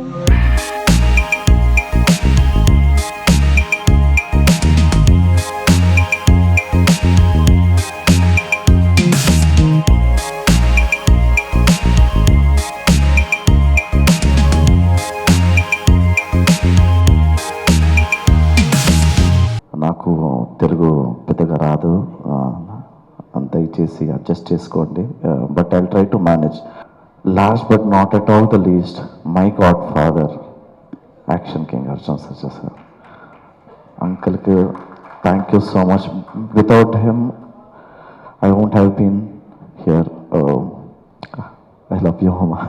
నాకు తెలుగు పెద్దగా రాదు, దయచేసి అడ్జస్ట్ చేసుకోండి. But I try to manage. Last but not at all the least, my godfather, action king Arjun Sarja sir. అంకుల్కి thank you so much. Without him I won't have been here. I love you హోమా.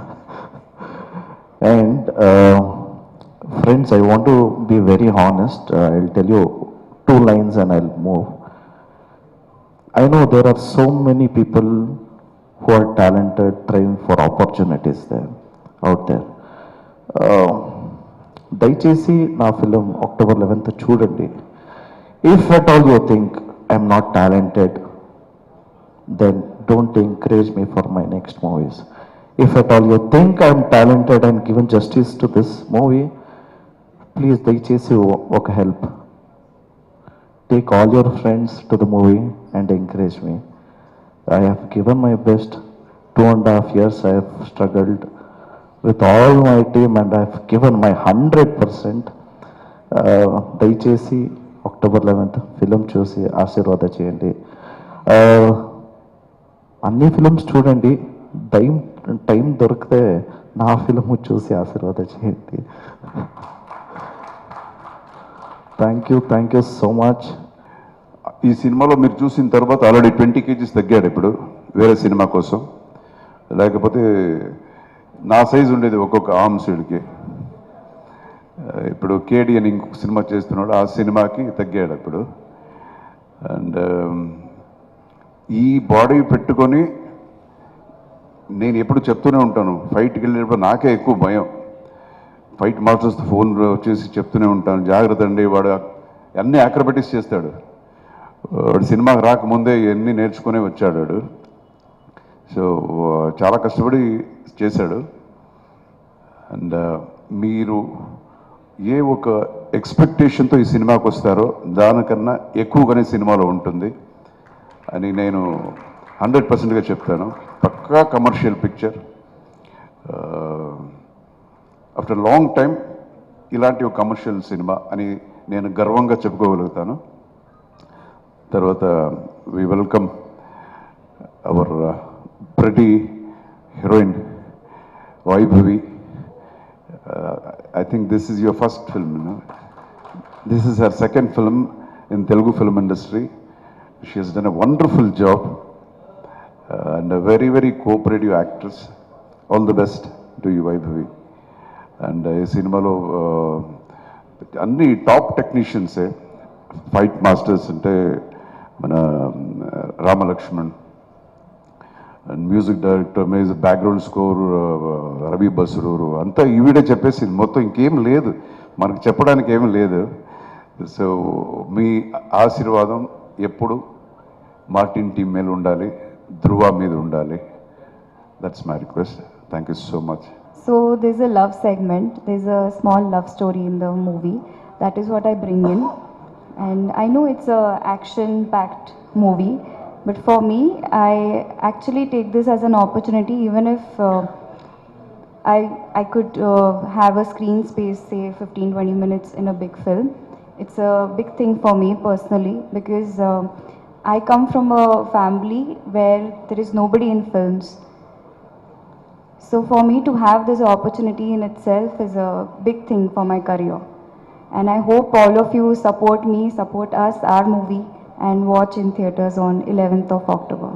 And friends, I want to be very honest. I'll tell you two lines and I'll move. I know there are so many people who are talented, trying for opportunities there, out there. దయచేసి నా film October 11th చూడండి. If at all you think I'm not talented, then don't encourage me for my next movies. If at all you think I'm talented and given justice to this movie, please దయచేసి ఒక help. Take all your friends to the movie and encourage me. I have given my best. 2.5 years I have struggled with all my team and I have given my 100%. దయచేసి October 11th film చూసి ఆశీర్వాద చేయండి. అన్ని films చూడండి. Time దొరికితే నా film చూసి ఆశీర్వాద చేయండి. Thank you so much. ఈ సినిమాలో మీరు చూసిన తర్వాత ఆల్రెడీ 20 kgs తగ్గాడు ఇప్పుడు వేరే సినిమా కోసం. లేకపోతే నా సైజు ఉండేది ఒక్కొక్క ఆర్మ్స్ వీడికి. ఇప్పుడు కేడి అని ఇంకొక సినిమా చేస్తున్నాడు, ఆ సినిమాకి తగ్గాడు ఇప్పుడు. అండ్ ఈ బాడీ పెట్టుకొని నేను ఎప్పుడు చెప్తూనే ఉంటాను, ఫైట్కి వెళ్ళేటప్పుడు నాకే ఎక్కువ భయం. ఫైట్ మాస్టర్స్ ఫోన్ వచ్చేసి చెప్తూనే ఉంటాను, జాగ్రత్త అండి, వాడు అన్నీ ఆక్రబెటిక్స్ చేస్తాడు. వాడు సినిమాకి రాకముందే ఇవన్నీ నేర్చుకునే వచ్చాడు వాడు. సో చాలా కష్టపడి చేశాడు. అండ్ మీరు ఏ ఒక ఎక్స్పెక్టేషన్తో ఈ సినిమాకి వస్తారో దానికన్నా ఎక్కువగానే సినిమాలో ఉంటుంది అని నేను 100%గా చెప్తాను. పక్కా commercial picture. After long time ఇలాంటి ఒక కమర్షియల్ సినిమా అని నేను గర్వంగా చెప్పుకోగలుగుతాను. తర్వాత we welcome our pretty heroine Vaibhavi. I think this is your first film. This is her second film in Telugu film industry. She has done a wonderful job and a very very cooperative actress. All the best to you Vaibhavi. And ఈ సినిమాలో అన్ని top టెక్నీషియన్సే. Fight masters అంటే మన Ramalakshman, and music director, background score Ravi Basrur, అంతా ఈవిడే చెప్పేసింది. మొత్తం ఇంకేం లేదు, మనకు చెప్పడానికి ఏమీ లేదు. సో మీ ఆశీర్వాదం ఎప్పుడు మార్టిన్ టీం మీద ఉండాలి, ధృవ మీద ఉండాలి. That's my request. Thank you so much. So there's a love segment, there's a small love story in the movie. That is what I bring in. And I know it's a action-packed movie, but for me, I actually take this as an opportunity, even if I could have a screen space, say 15-20 minutes in a big film. It's a big thing for me personally, because I come from a family where there is nobody in films. So for me to have this opportunity in itself is a big thing for my career. And I hope all of you support me, support us, our movie, and watch in theatres on 11th of October.